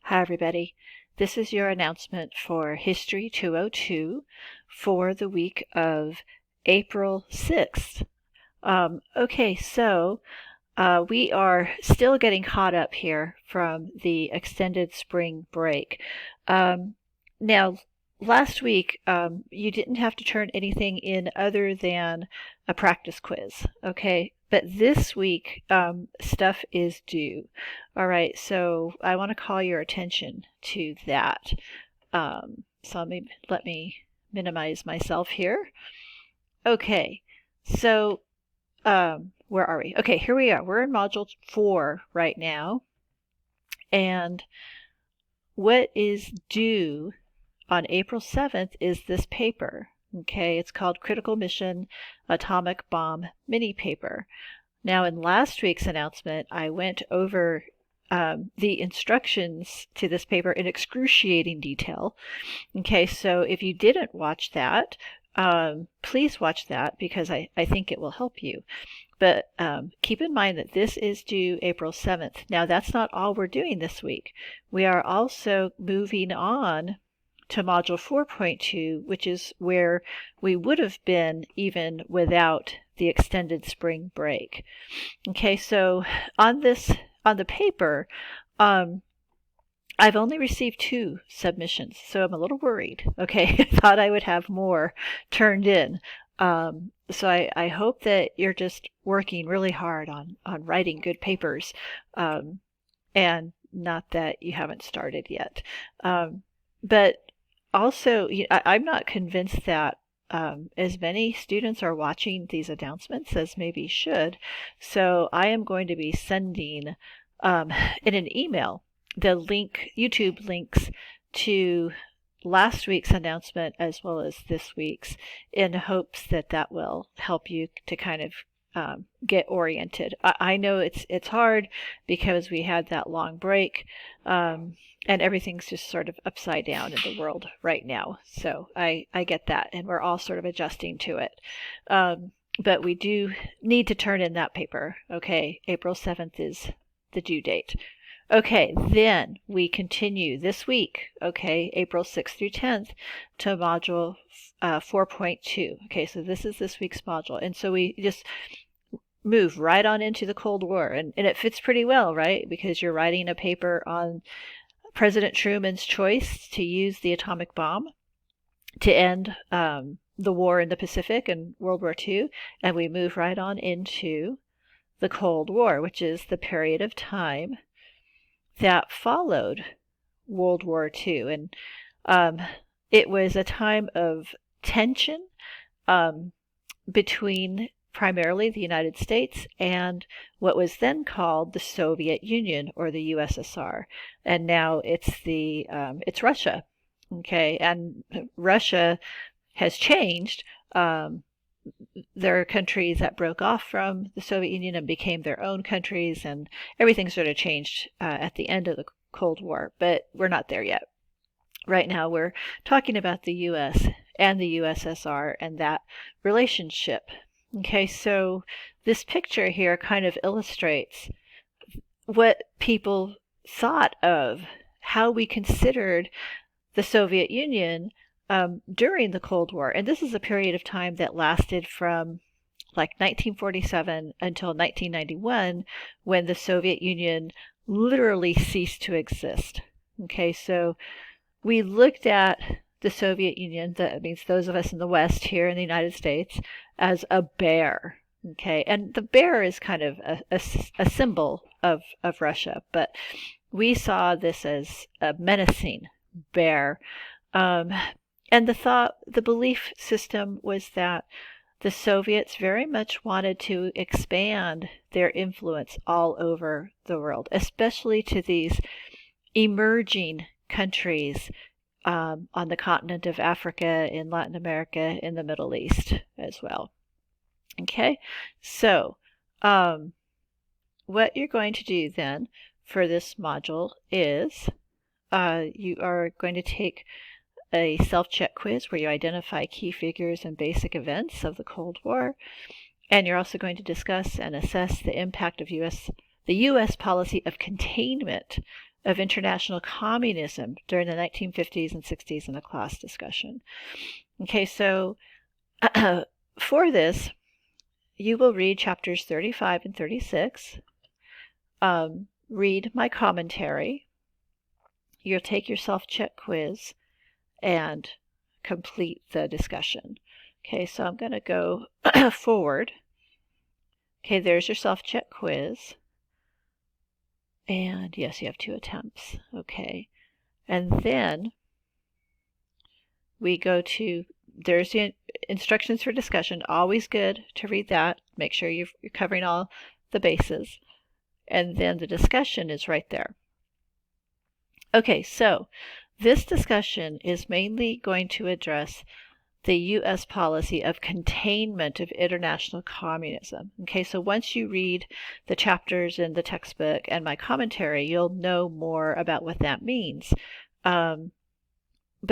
Hi, everybody. This is your announcement for History 202 for the week of April 6th. We are still getting caught up here from the extended spring break. Now, last week, you didn't have to turn anything in other than a practice quiz, okay? But this week, stuff is due. All right, so I want to call your attention to that. Let me minimize myself here. Okay, so where are we? Okay, here we are. We're in Module 4 right now. And what is due on April 7th is this paper. Okay, it's called Critical Mission Atomic Bomb Mini Paper. Now, in last week's announcement, I went over the instructions to this paper in excruciating detail. Okay, so if you didn't watch that, please watch that because I think it will help you. But keep in mind that this is due April 7th. Now, that's not all we're doing this week. We are also moving on to Module 4.2, which is where we would have been even without the extended spring break. Okay, so on the paper, I've only received 2 submissions, so I'm a little worried. Okay, I thought I would have more turned in. So I hope that you're just working really hard on writing good papers, and not that you haven't started yet. But also, I'm not convinced that as many students are watching these announcements as maybe should. So I am going to be sending in an email the YouTube links to last week's announcement as well as this week's, in hopes that that will help you to kind of get oriented. I know it's hard because we had that long break, and everything's just sort of upside down in the world right now. So I get that, and we're all sort of adjusting to it. But we do need to turn in that paper. Okay, April 7th is the due date. Okay, then we continue this week, okay, April 6th through 10th, to Module 4.2. Okay, so this is this week's module. And so we just move right on into the Cold War. And it fits pretty well, right? Because you're writing a paper on President Truman's choice to use the atomic bomb to end the war in the Pacific in World War II. And we move right on into the Cold War, which is the period of time that followed World War II. And it was a time of tension between primarily the United States and what was then called the Soviet Union, or the USSR. And now it's Russia. Okay, and Russia has changed. There are countries that broke off from the Soviet Union and became their own countries, and everything sort of changed at the end of the Cold War, but we're not there yet. Right now we're talking about the US and the USSR and that relationship. Okay, so this picture here kind of illustrates what people thought of how we considered the Soviet Union during the Cold War. And this is a period of time that lasted from like 1947 until 1991, when the Soviet Union literally ceased to exist. Okay, so we looked at the Soviet Union, that means those of us in the West here in the United States, as a bear. Okay, and the bear is kind of a symbol of Russia, but we saw this as a menacing bear. And the belief system was that the Soviets very much wanted to expand their influence all over the world, especially to these emerging countries on the continent of Africa, in Latin America, in the Middle East as well. Okay, so what you're going to do then for this module is you are going to take a self-check quiz where you identify key figures and basic events of the Cold War. And you're also going to discuss and assess the impact of the U.S. policy of containment of international communism during the 1950s and 60s in a class discussion. Okay, so for this, you will read chapters 35 and 36, read my commentary, you'll take your self-check quiz, and complete the discussion. Okay, so I'm going to go forward. Okay, there's your self-check quiz. And yes, you have 2 attempts. Okay. And then we go to, there's the instructions for discussion. Always good to read that. Make sure you're covering all the bases. And then the discussion is right there. Okay, so this discussion is mainly going to address the U.S. policy of containment of international communism. Okay, so once you read the chapters in the textbook and my commentary, you'll know more about what that means. But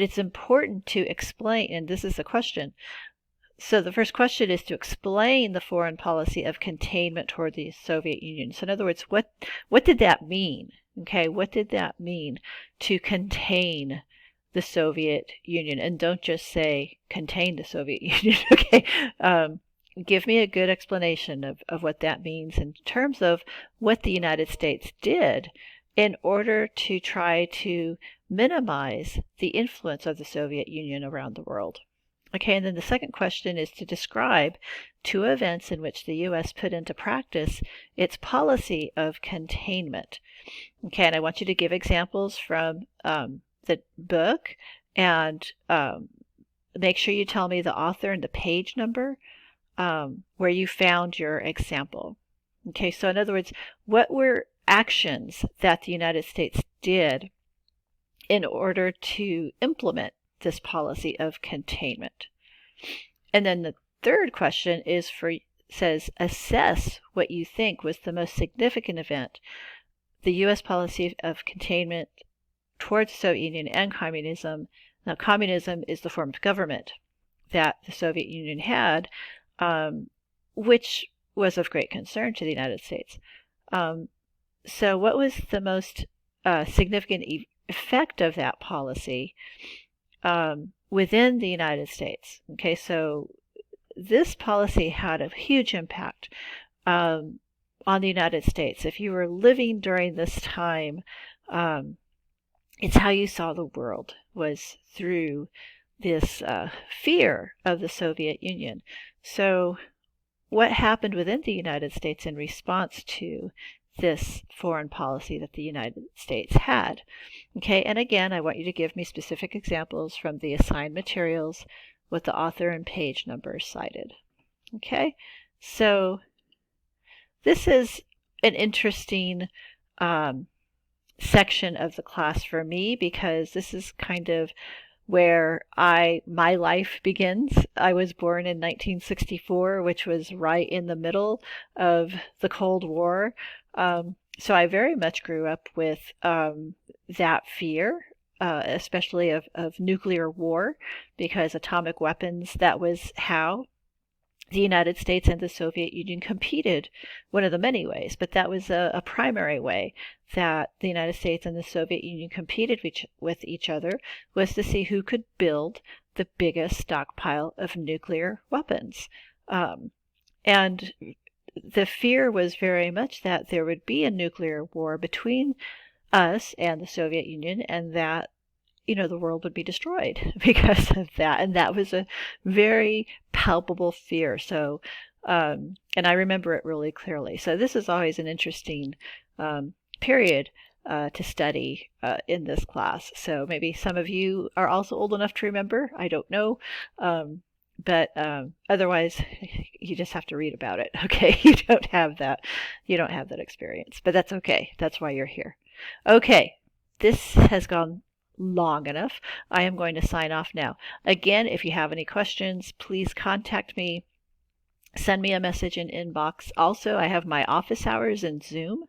it's important to explain, and this is the question. So the first question is to explain the foreign policy of containment toward the Soviet Union. So in other words, what did that mean? Okay, what did that mean to contain the Soviet Union? And don't just say contain the Soviet Union. Okay, give me a good explanation of what that means in terms of what the United States did in order to try to minimize the influence of the Soviet Union around the world. Okay, and then the second question is to describe 2 events in which the U.S. put into practice its policy of containment. Okay, and I want you to give examples from the book, and make sure you tell me the author and the page number where you found your example. Okay, so in other words, what were actions that the United States did in order to implement this policy of containment? And then the third question is says assess what you think was the most significant event the U.S. policy of containment towards the Soviet Union and communism. Now, communism is the form of government that the Soviet Union had, which was of great concern to the United States. So what was the most significant effect of that policy within the United States? Okay, so this policy had a huge impact on the United States. If you were living during this time, it's how you saw the world, was through this fear of the Soviet Union. So what happened within the United States in response to this foreign policy that the United States had? Okay, and again, I want you to give me specific examples from the assigned materials with the author and page numbers cited. Okay, so this is an interesting section of the class for me, because this is kind of where my life begins. I was born in 1964, which was right in the middle of the Cold War. So I very much grew up with that fear, especially of nuclear war, because atomic weapons, that was how the United States and the Soviet Union competed, one of the many ways, but that was a primary way that the United States and the Soviet Union competed with each other, was to see who could build the biggest stockpile of nuclear weapons. And the fear was very much that there would be a nuclear war between us and the Soviet Union, and that the world would be destroyed because of that. And that was a very palpable fear. So, and I remember it really clearly. So this is always an interesting period to study in this class. So maybe some of you are also old enough to remember. I don't know. But otherwise, you just have to read about it. Okay, you don't have that experience. But that's okay. That's why you're here. Okay, this has gone long enough. I am going to sign off now. Again, if you have any questions, please contact me. Send me a message in inbox. Also, I have my office hours in Zoom.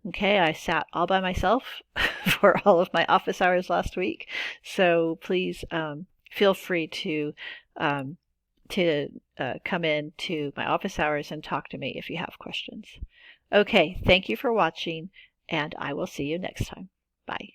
Okay, I sat all by myself for all of my office hours last week. So please feel free to come in to my office hours and talk to me if you have questions. Okay, thank you for watching, and I will see you next time. Bye.